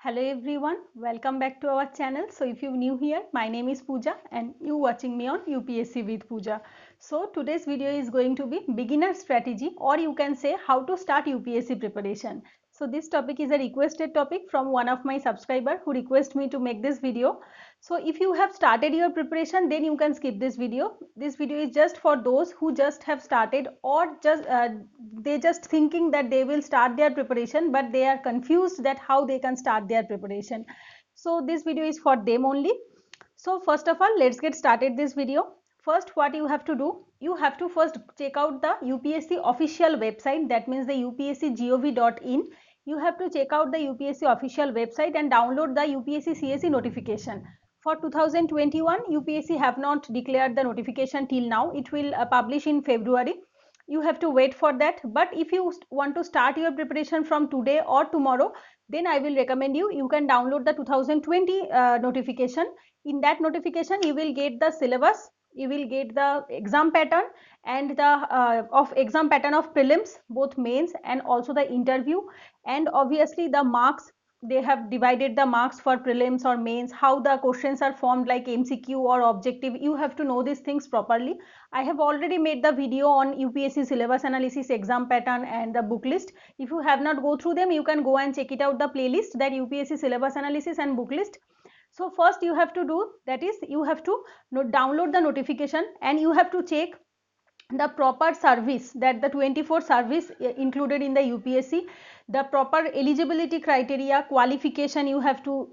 Hello everyone, welcome back to our channel. So if you're new here, my name is Pooja and you watching me on UPSC with Pooja. So today's video is going to be beginner strategy, or you can say how to start UPSC preparation. So this topic is a requested topic from one of my subscriber who requested me to make this video. So if you have started your preparation, then you can skip this video. This video is just for those who just have started, or just they just thinking that they will start their preparation, but they are confused that how they can start their preparation. So this video is for them only. So first of all, let's get started this video. First, what you have to do, you have to first check out the UPSC official website, that means the upscgov.in. You have to check out the UPSC official website and download the UPSC CSE notification. For 2021, UPSC have not declared the notification till now. It will publish in February. You have to wait for that. But if you want to start your preparation from today or tomorrow, then I will recommend you can download the 2020 notification. In that notification, you will get the syllabus, you will get the exam pattern and the exam pattern of prelims, both mains and also the interview, and obviously the marks. They have divided the marks for prelims or mains, how the questions are formed, like MCQ or objective. You have to know these things properly. I have already made the video on UPSC syllabus analysis, exam pattern and the book list. If you have not go through them, you can go and check it out, the playlist, that UPSC syllabus analysis and book list. So first you have to do, that is you have to download the notification and you have to check the proper service, that the 24 service included in the UPSC, the proper eligibility criteria, qualification you have to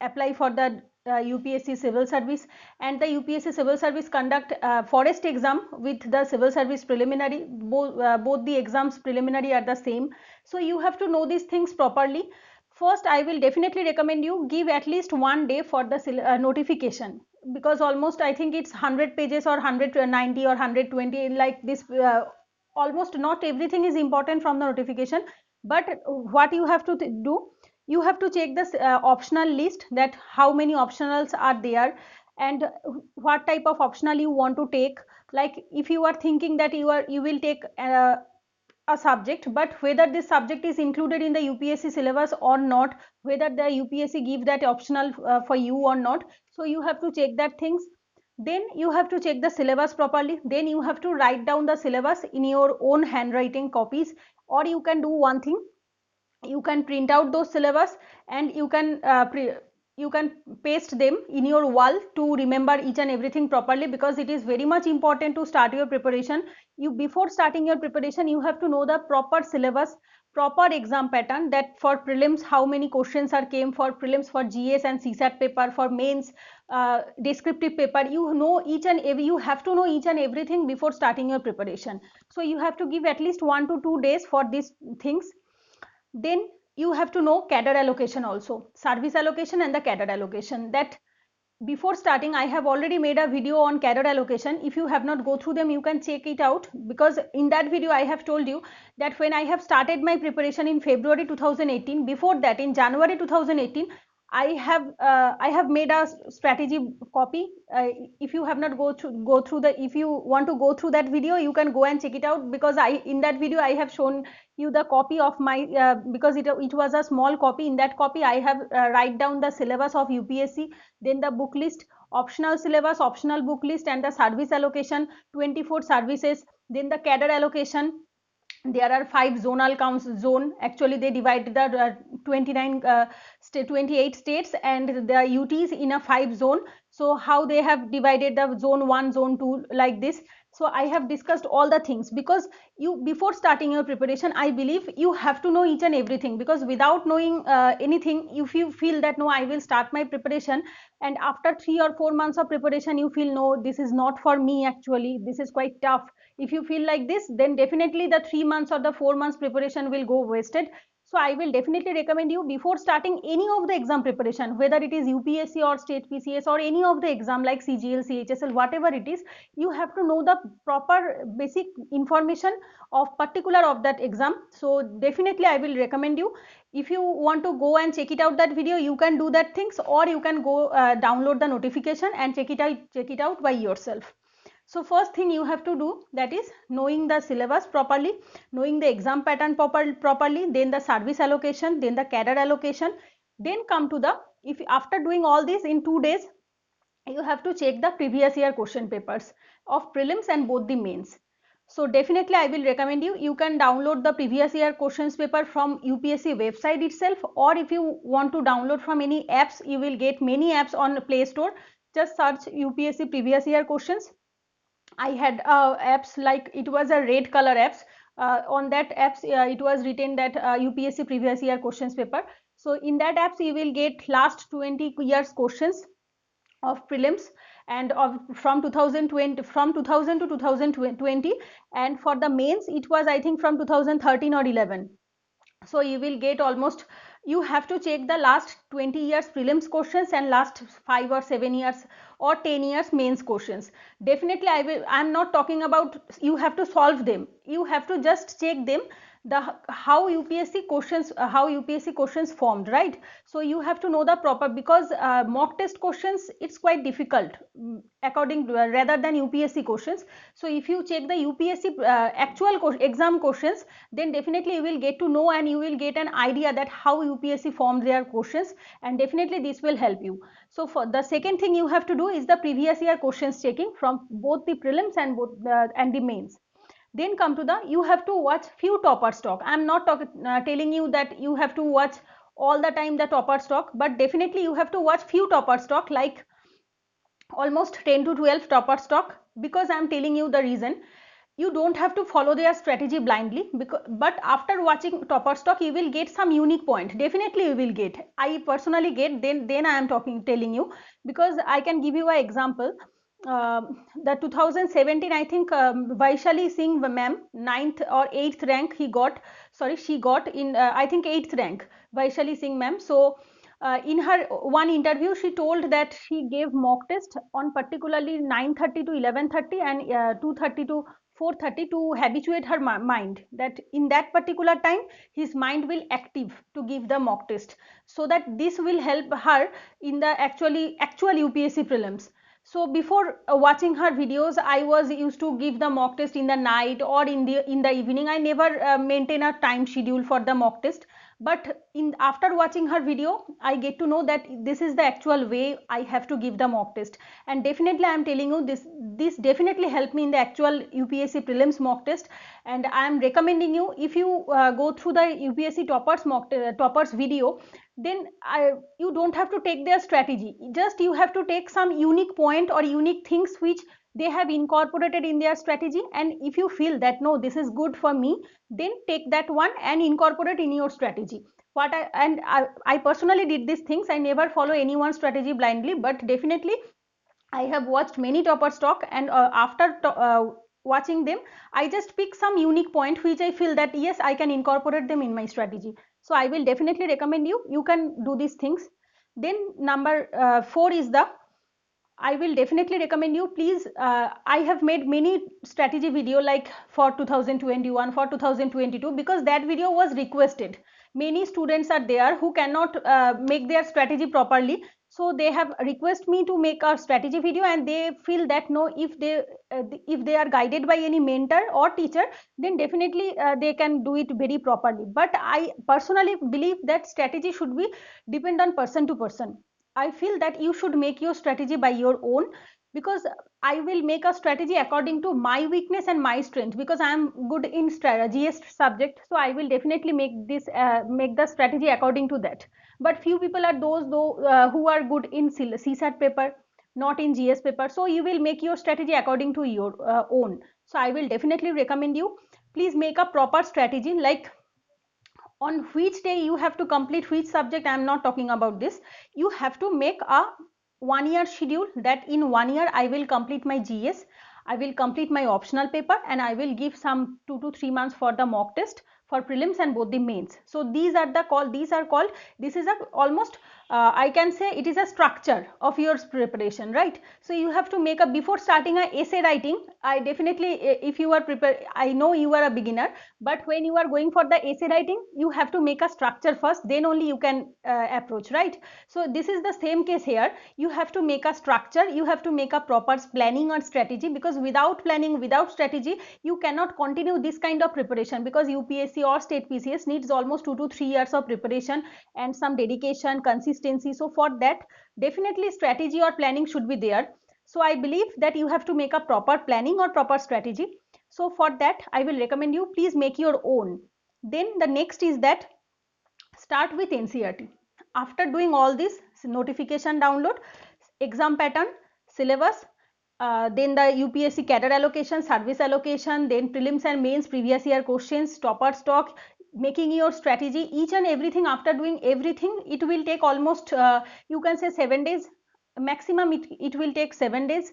apply for the UPSC civil service, and the UPSC civil service conduct forest exam with the civil service preliminary. Both the exams preliminary are the same. So you have to know these things properly. First, I will definitely recommend you give at least one day for the notification, because almost I think it's 100 pages or 190 or 120, like this. Almost not everything is important from the notification, but what you have to do, you have to check this optional list, that how many optionals are there and what type of optional you want to take. Like if you are thinking that you will take a subject, but whether this subject is included in the UPSC syllabus or not, whether the UPSC give that optional for you or not, so you have to check that things. Then you have to check the syllabus properly. Then you have to write down the syllabus in your own handwriting copies, or you can do one thing, you can print out those syllabus and you can paste them in your wall to remember each and everything properly, because it is very much important to start your preparation. You, before starting your preparation, you have to know the proper syllabus, proper exam pattern, that for prelims how many questions are came, for prelims, for GS and CSAT paper, for mains descriptive paper. You know each and every, you have to know each and everything before starting your preparation. So you have to give at least 1 to 2 days for these things. Then you have to know cadre allocation also, service allocation and the cadre allocation. That before starting, I have already made a video on cadre allocation. If you have not go through them, you can check it out, because in that video I have told you that when I have started my preparation in February 2018, before that in January 2018, I have made a strategy copy. If you have not go through the, if you want to go through that video, you can go and check it out, because in that video I have shown you the copy of my because it was a small copy. In that copy I have write down the syllabus of UPSC, then the book list, optional syllabus, optional book list, and the service allocation, 24 services, then the cadre allocation. There are 5 zonal counts, zone, actually they divide the 28 states and the UTs in a 5 zone. So how they have divided the zone 1, zone 2, like this. So I have discussed all the things, because you, before starting your preparation, I believe you have to know each and everything, because without knowing anything, if you feel that no, I will start my preparation, and after 3 or 4 months of preparation you feel no, this is not for me, actually this is quite tough. If you feel like this, then definitely the 3 months or the 4 months preparation will go wasted. So I will definitely recommend you, before starting any of the exam preparation, whether it is UPSC or state PCS or any of the exam like CGL, CHSL, whatever it is, you have to know the proper basic information of particular of that exam. So definitely I will recommend you, if you want to go and check it out that video, you can do that things, or you can go download the notification and check it out by yourself. So first thing you have to do, that is knowing the syllabus properly, knowing the exam pattern properly, then the service allocation, then the cadre allocation. Then come to the, if after doing all this in 2 days, you have to check the previous year question papers of prelims and both the mains. So definitely I will recommend you can download the previous year questions paper from UPSC website itself, or if you want to download from any apps, you will get many apps on Play Store. Just search UPSC previous year questions. I had apps like, it was a red color apps. On that apps, it was written that UPSC previous year questions paper. So in that apps, you will get last 20 years questions of prelims and of from 2020, from 2000 to 2020, and for the mains it was, I think, from 2013 or 11. So you will get almost, you have to check the last 20 years prelims questions and last 5 or 7 years or 10 years mains questions. Definitely I'm not talking about you have to solve them, you have to just check them, the how UPSC questions formed, right? So you have to know the proper, because mock test questions, it's quite difficult according to, rather than UPSC questions. So if you check the UPSC actual exam questions, then definitely you will get to know and you will get an idea that how UPSC formed their questions, and definitely this will help you. So for the second thing you have to do is the previous year questions checking from both the prelims and the mains. Then come to the, you have to watch few toppers talk. I'm not telling you that you have to watch all the time the toppers talk, but definitely you have to watch few toppers talk, like almost 10 to 12 toppers talk, because I'm telling you the reason. You don't have to follow their strategy blindly, but after watching toppers talk, you will get some unique point. Definitely you will get, I personally get, then I am telling you, because I can give you an example. The 2017, I think, Vaishali Singh ma'am, 9th or 8th rank she got in, I think, 8th rank, Vaishali Singh ma'am. So in her one interview, she told that she gave mock test on particularly 9:30 to 11:30 and 2:30 to 4:30 to habituate her mind that in that particular time his mind will active to give the mock test, so that this will help her in the actual UPSC prelims. So before watching her videos, I was used to give the mock test in the night or in the evening. I never maintain a time schedule for the mock test, but after watching her video, I get to know that this is the actual way I have to give the mock test. And definitely I am telling you, this definitely helped me in the actual UPSC prelims mock test. And I am recommending you, if you go through the UPSC toppers video, then you don't have to take their strategy, just you have to take some unique point or unique things which they have incorporated in their strategy, and if you feel that no, this is good for me, then take that one and incorporate in your strategy. I personally did these things. I never follow anyone's strategy blindly, but definitely I have watched many toppers talk, and after watching them, I just pick some unique point which I feel that yes, I can incorporate them in my strategy. So I will definitely recommend you can do these things. Then number 4 is the, I will definitely recommend you, please, I have made many strategy video like for 2021, for 2022, because that video was requested. Many students are there who cannot make their strategy properly, so they have requested me to make a strategy video, and they feel that no, if they are guided by any mentor or teacher, then definitely they can do it very properly. But I personally believe that strategy should be depend on person to person. I feel that you should make your strategy by your own, because I will make a strategy according to my weakness and my strength, because I am good in GS subject. So I will definitely make the strategy according to that. But few people are those who are good in CSAT paper, not in GS paper. So you will make your strategy according to your own. So I will definitely recommend you, please make a proper strategy, like on which day you have to complete which subject. I am not talking about this. You have to make a 1 year schedule, that in 1 year I will complete my GS, I will complete my optional paper, and I will give some 2 to 3 months for the mock test for prelims and both the mains. So these are called, this is a almost I can say it is a structure of your preparation, right? So you have to make a, before starting a essay writing, I definitely, if you are prepared, I know you are a beginner, but when you are going for the essay writing, you have to make a structure first, then only you can approach, right? So this is the same case here. You have to make a structure, you have to make a proper planning or strategy, because without planning, without strategy, you cannot continue this kind of preparation, because UPSC or state PCS needs almost 2 to 3 years of preparation and some dedication, consistency. So for that, definitely strategy or planning should be there. So I believe that you have to make a proper planning or proper strategy. So for that, I will recommend you, please make your own. Then the next is that start with NCERT. After doing all this, notification download, exam pattern, syllabus, then the UPSC cadre allocation, service allocation, then prelims and mains, previous year questions, topper stock, making your strategy, each and everything. After doing everything, it will take almost, you can say 7 days, maximum it will take 7 days.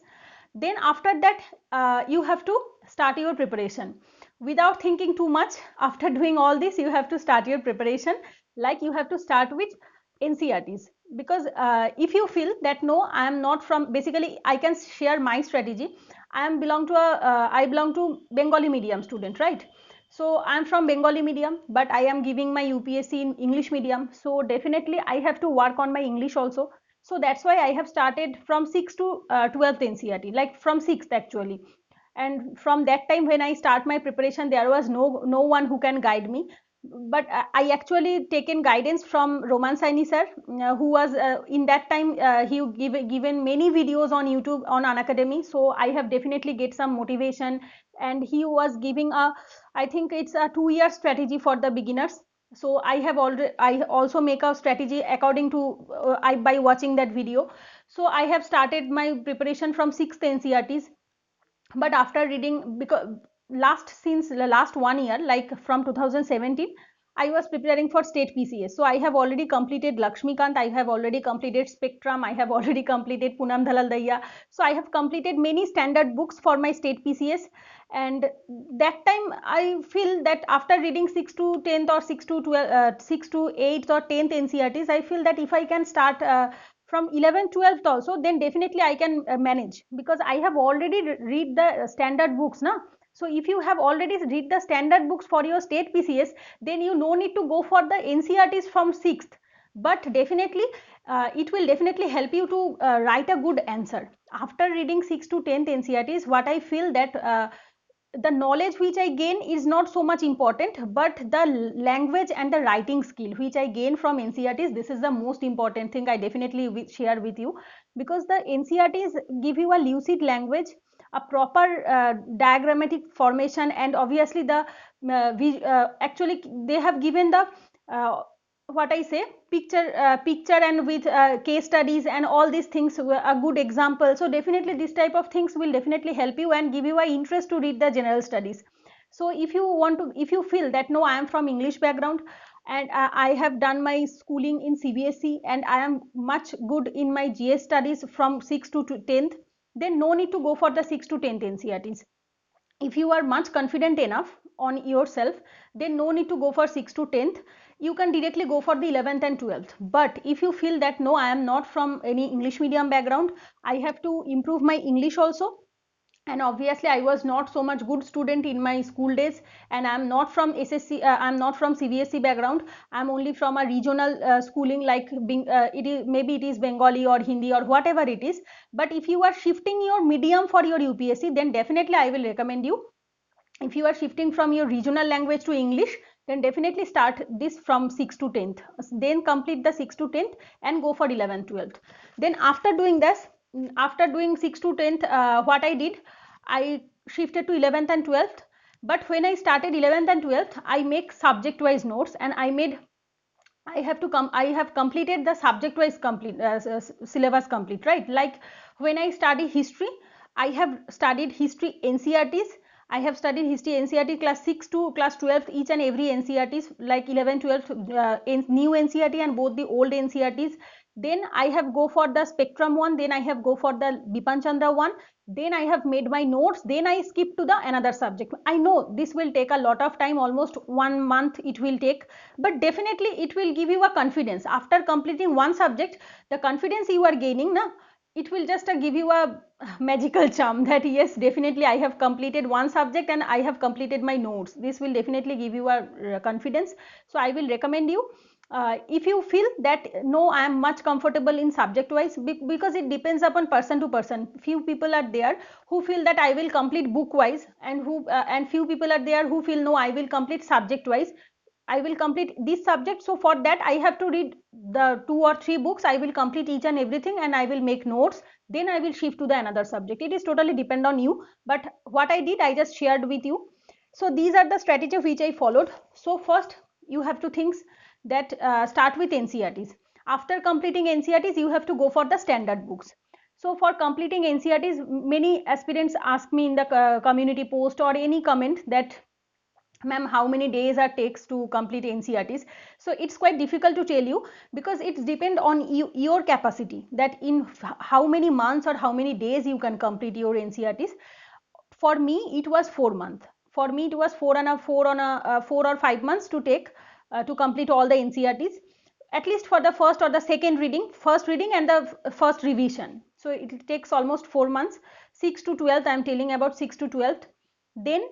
Then after that, you have to start your preparation without thinking too much. After doing all this, you have to start your preparation, like you have to start with NCERTs, because if you feel that no, I am not from, basically I can share my strategy. I belong to Bengali medium student, right? So I am from Bengali medium, but I am giving my UPSC in English medium, so definitely I have to work on my English also. So that's why I have started from 6th to 12th NCERT, like from 6th actually. And from that time, when I start my preparation, there was no one who can guide me, but I actually taken guidance from Roman Saini sir, who was in that time, he given many videos on YouTube on Unacademy. So I have definitely get some motivation, and he was giving a, I think it's a 2-year strategy for the beginners. So I also make a strategy according to by watching that video. So I have started my preparation from 6th NCERTs. But after reading, because since the last 1 year, like from 2017, I was preparing for state PCS. So I have already completed Lakshmikant, I have already completed Spectrum, I have already completed Poonam Dhalal Daya. So I have completed many standard books for my state PCS. And that time I feel that after reading 6 to 10th or 6 to 12, 6 to 8th or 10th NCERTs, I feel that if I can start from 11th 12th also, then definitely I can manage, because I have already read the standard books now. So if you have already read the standard books for your state PCS, then you no need to go for the NCERTs from 6th. But definitely it will definitely help you to write a good answer. After reading 6th to 10th NCERTs, what I feel that the knowledge which I gain is not so much important, but the language and the writing skill which I gain from NCERTs, this is the most important thing I definitely share with you, because the NCERTs give you a lucid language, a proper diagrammatic formation, and obviously the actually they have given the what I say, picture and with case studies and all these things, a good example. So definitely this type of things will definitely help you and give you an interest to read the general studies. So if you want to, if you feel that no, I am from English background, and I have done my schooling in CBSE, and I am much good in my GS studies from 6th to 10th, then no need to go for the 6th to 10th NCERTs. If you are much confident enough on yourself, then no need to go for 6th to 10th. You can directly go for the 11th and 12th. But if you feel that no, I am not from any English medium background, I have to improve my English also, and obviously I was not so much good student in my school days, and I'm not from SSC, I'm not from CBSE background, I'm only from a regional schooling, like being it is, maybe it is Bengali or Hindi or whatever it is. But if you are shifting your medium for your UPSC, then definitely I will recommend you, if you are shifting from your regional language to English, then definitely start this from 6th to 10th, then complete the 6th to 10th and go for 11th 12th. Then after doing this, after doing 6th to 10th, what I did, I shifted to 11th and 12th. But when I started 11th and 12th, I make subject wise notes, and I have completed the subject wise complete syllabus complete, right? Like when I study history, I have studied history NCERTs, I have studied history NCERT class 6 to class 12, each and every NCERTs like 11, 12, new NCERT and both the old NCERTs. Then I have go for the spectrum one, then I have go for the Bipan Chandra one, then I have made my notes, then I skip to the another subject. I know this will take a lot of time, almost 1 month it will take, but definitely it will give you a confidence. After completing one subject, the confidence you are gaining, na, it will just give you a magical charm that yes, definitely I have completed one subject and I have completed my notes. This will definitely give you a confidence. So I will recommend you, if you feel that no, I am much comfortable in subject wise, because it depends upon person to person. Few people are there who feel that I will complete book wise, and few people are there who feel no, I will complete subject wise. I will complete this subject, so for that I have to read the 2 or 3 books. I will complete each and everything and I will make notes, then I will shift to the another subject. It is totally depend on you, but what I did, I just shared with you. So these are the strategies which I followed. So first you have to think that start with NCERTs. After completing NCERTs, you have to go for the standard books. So for completing NCERTs, many aspirants ask me in the community post or any comment that ma'am, how many days are takes to complete NCERTs? So it's quite difficult to tell you, because it's depend on your capacity, that in how many months or how many days you can complete your NCERTs. For me it was 4 months. For me it was 4 or 5 months to take to complete all the NCERTs, at least for the first or the second reading, first reading and the first revision. So it takes almost 4 months. 6 to 12th, I am telling about 6 to 12th. Then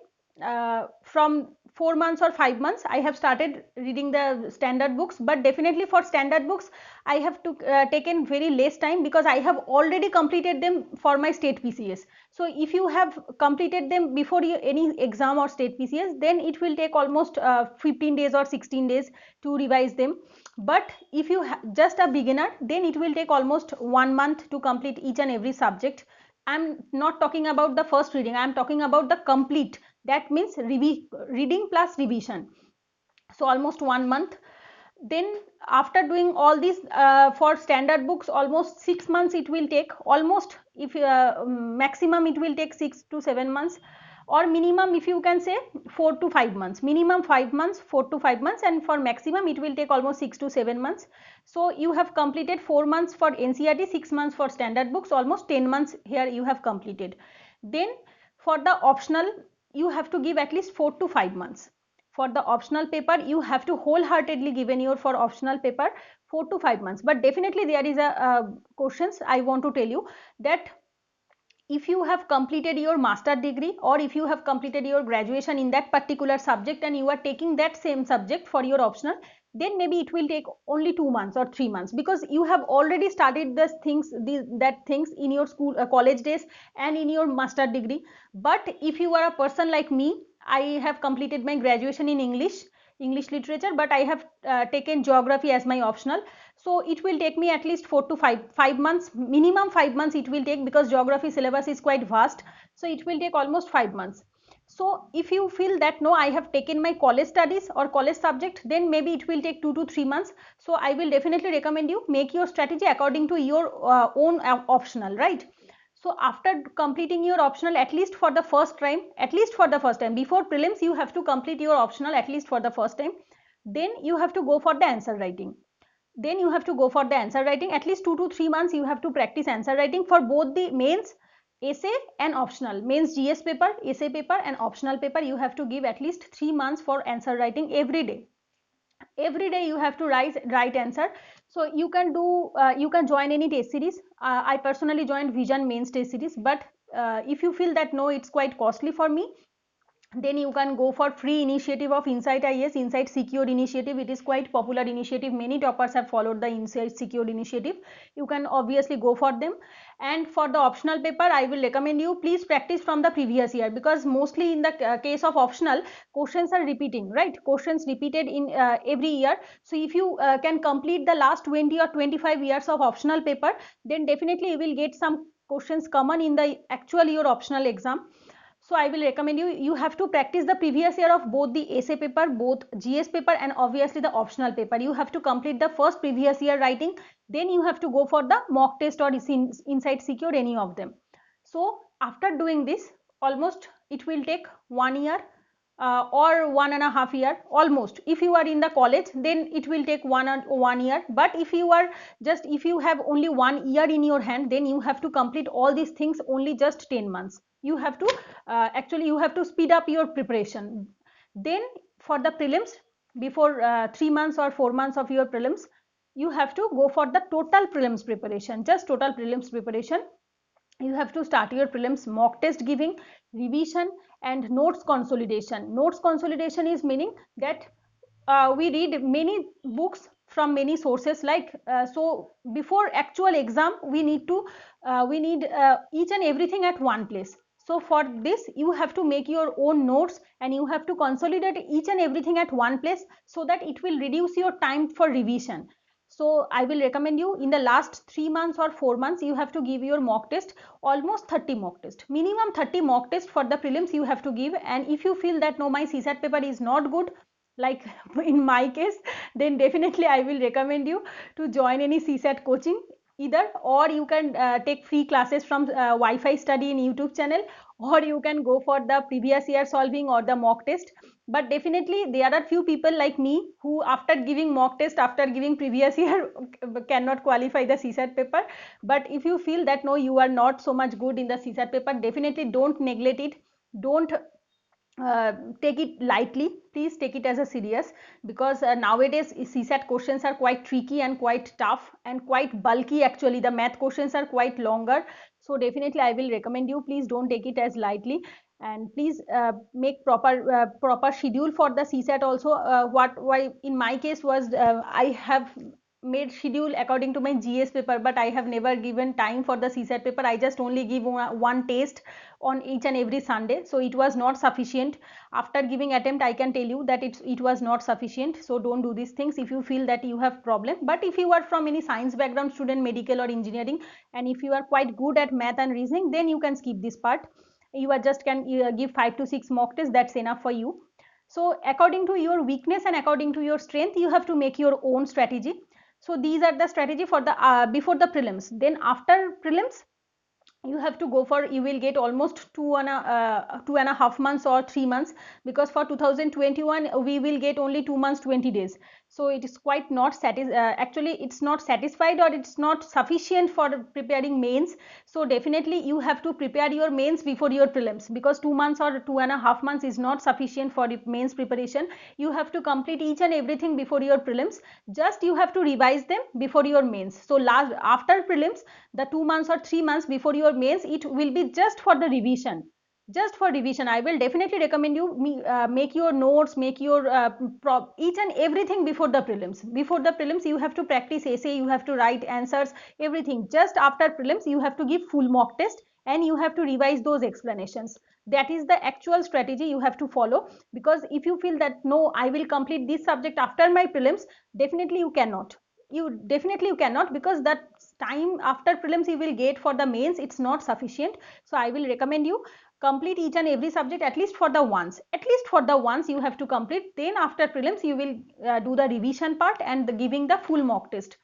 from 4 months or 5 months I have started reading the standard books, but definitely for standard books I have to taken very less time, because I have already completed them for my state PCS. So if you have completed them before any exam or state PCS, then it will take almost 15 days or 16 days to revise them. But if you just a beginner, then it will take almost 1 month to complete each and every subject. I am not talking about the first reading, I am talking about the complete, that means reading plus revision. So almost 1 month. Then after doing all this, for standard books almost 6 months it will take, almost, if maximum it will take 6 to 7 months, or minimum if you can say 4 to 5 months, minimum 5 months, 4 to 5 months, and for maximum it will take almost 6 to 7 months. So you have completed 4 months for NCERT, 6 months for standard books, almost 10 months here you have completed. Then for the optional you have to give at least 4 to 5 months. For the optional paper you have to wholeheartedly give in your for optional paper 4 to 5 months. But definitely there is a questions I want to tell you, that if you have completed your master degree or if you have completed your graduation in that particular subject and you are taking that same subject for your optional, then maybe it will take only 2 months or 3 months, because you have already studied these things, that things in your school college days and in your master degree. But if you are a person like me, I have completed my graduation in English literature, but I have taken geography as my optional. So it will take me at least 4 to 5 months, minimum 5 months it will take, because geography syllabus is quite vast. So it will take almost 5 months. So if you feel that no, I have taken my college studies or college subject, then maybe it will take 2 to 3 months. So I will definitely recommend you make your strategy according to your own optional, right? So after completing your optional, at least for the first time, before prelims you have to complete your optional at least for the first time. Then you have to go for the answer writing. At least 2 to 3 months you have to practice answer writing for both the mains, essay and optional. Mains GS paper, essay paper and optional paper, you have to give at least 3 months for answer writing every day. Every day you have to write answer. So you can do you can join any test series. I personally joined Vision mains test series, but if you feel that no, it's quite costly for me, then you can go for free initiative of Insight IAS, Insight Secured initiative. It is quite popular initiative. Many toppers have followed the Insight Secured initiative. You can obviously go for them. And for the optional paper, I will recommend you please practice from the previous year, because mostly in the case of optional, questions are repeating, right? Questions repeated in every year. So if you can complete the last 20 or 25 years of optional paper, then definitely you will get some questions common in the actual your optional exam. So I will recommend you have to practice the previous year of both the essay paper, both GS paper and obviously the optional paper. You have to complete the first previous year writing, then you have to go for the mock test or Insight Secure, any of them. So after doing this, almost it will take 1 year or 1.5 year almost. If you are in the college, then it will take 1 year. But if you are just, if you have only 1 year in your hand, then you have to complete all these things only just 10 months. You have to actually you have to speed up your preparation. Then for the prelims, before 3 months or 4 months of your prelims, you have to go for the total prelims preparation, just total prelims preparation. You have to start your prelims mock test giving, revision, and notes consolidation. Notes consolidation is meaning that we read many books from many sources, like so before actual exam we need to each and everything at one place. So for this you have to make your own notes and you have to consolidate each and everything at one place, so that it will reduce your time for revision. So I will recommend you, in the last 3 months or 4 months, you have to give your mock test, almost 30 mock test, minimum 30 mock test for the prelims you have to give. And if you feel that no, my CSAT paper is not good, like in my case, then definitely I will recommend you to join any CSAT coaching either, or you can take free classes from Wi-Fi study in YouTube channel, or you can go for the previous year solving or the mock test. But definitely there are few people like me who, after giving mock test, after giving previous year, cannot qualify the CSAT paper. But if you feel that no, you are not so much good in the CSAT paper, definitely don't neglect it, don't take it lightly, please take it as a serious, because nowadays CSAT questions are quite tricky and quite tough and quite bulky. Actually the math questions are quite longer, so definitely I will recommend you, please don't take it as lightly, and please make proper schedule for the CSAT also. Why in my case was, I have made schedule according to my GS paper, but I have never given time for the CSAT paper. I just only give one test on each and every Sunday, so it was not sufficient. After giving attempt, I can tell you that it was not sufficient. So don't do these things if you feel that you have problem. But if you are from any science background student, medical or engineering, and if you are quite good at math and reasoning, then you can skip this part. You are just can give 5 to 6 mock tests, that's enough for you. So according to your weakness and according to your strength, you have to make your own strategy. So these are the strategy for the before the prelims. Then after prelims, you have to go for, you will get almost 2.5 months or 3 months, because for 2021 we will get only 2 months 20 days. So it is quite not actually it's not satisfied, or it's not sufficient for preparing mains. So definitely you have to prepare your mains before your prelims, because 2 months or 2.5 months is not sufficient for the mains preparation. You have to complete each and everything before your prelims, just you have to revise them before your mains. So after prelims, the 2 months or 3 months before your mains, it will be just for the revision, just for revision. I will definitely recommend you make your notes, make your each and everything before the prelims. Before the prelims you have to practice essay, you have to write answers, everything. Just after prelims you have to give full mock test and you have to revise those explanations. That is the actual strategy you have to follow, because if you feel that no, I will complete this subject after my prelims, definitely you cannot. You cannot, because that time after prelims you will get for the mains, it's not sufficient. So I will recommend you complete each and every subject at least for the once, you have to complete. Then after prelims you will do the revision part and giving the full mock test.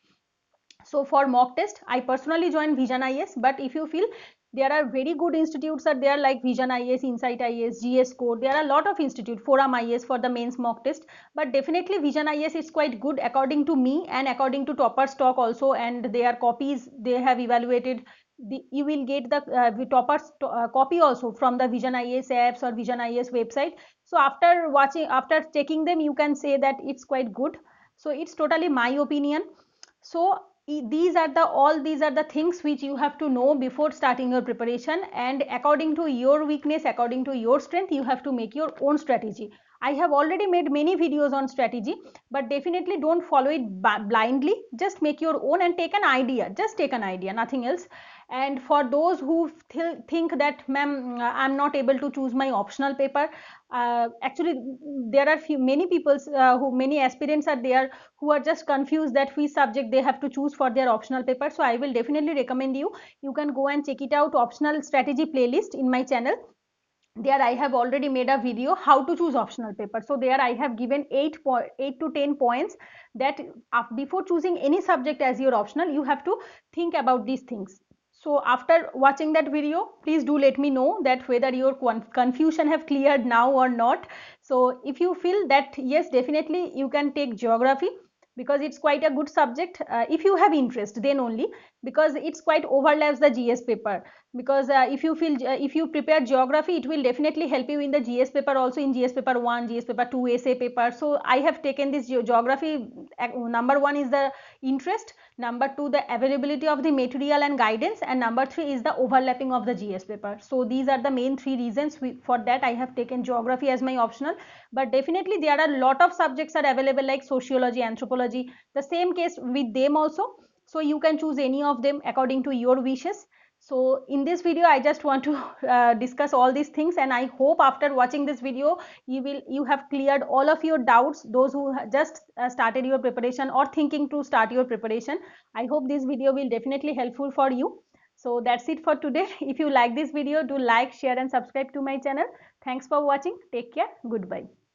So for mock test, I personally joined Vision IAS, but if you feel there are very good institutes are there, like Vision IAS, Insight IAS, GS Code, there are a lot of institute, Forum IAS for the mains mock test, but definitely Vision IAS is quite good according to me and according to Topper Stock also, and their copies they have evaluated. You will get the Topper's copy also from the Vision IAS apps or Vision IAS website. So after checking them, you can say that it's quite good. So it's totally my opinion. So these are the things which you have to know before starting your preparation, and according to your weakness, according to your strength, you have to make your own strategy. I have already made many videos on strategy, but definitely don't follow it blindly. Just make your own and take an idea, just take an idea, nothing else. And for those who think that ma'am, I'm not able to choose my optional paper, actually there are many people many aspirants are there who are just confused that which subject they have to choose for their optional paper. So I will definitely recommend you can go and check it out, optional strategy playlist in my channel. There I have already made a video how to choose optional paper. So there I have given 8 to 10 points that before choosing any subject as your optional, you have to think about these things. So after watching that video, please do let me know that whether your confusion have cleared now or not. So if you feel that yes, definitely you can take geography, because it's quite a good subject. If you have interest, then only, because it's quite overlaps the GS paper. Because if you feel if you prepare geography, it will definitely help you in the GS paper also, in GS paper 1, GS paper 2, essay paper. So I have taken this geography. Number 1 is the interest, number 2 the availability of the material and guidance, and number 3 is the overlapping of the GS paper. So these are the main 3 reasons for that I have taken geography as my optional. But definitely there are a lot of subjects are available like sociology, anthropology, the same case with them also. So you can choose any of them according to your wishes. So in this video I just want to discuss all these things, and I hope after watching this video you have cleared all of your doubts, those who just started your preparation or thinking to start your preparation. I hope this video will definitely helpful for you. So that's it for today. If you like this video, do like, share and subscribe to my channel. Thanks for watching. Take care. Goodbye.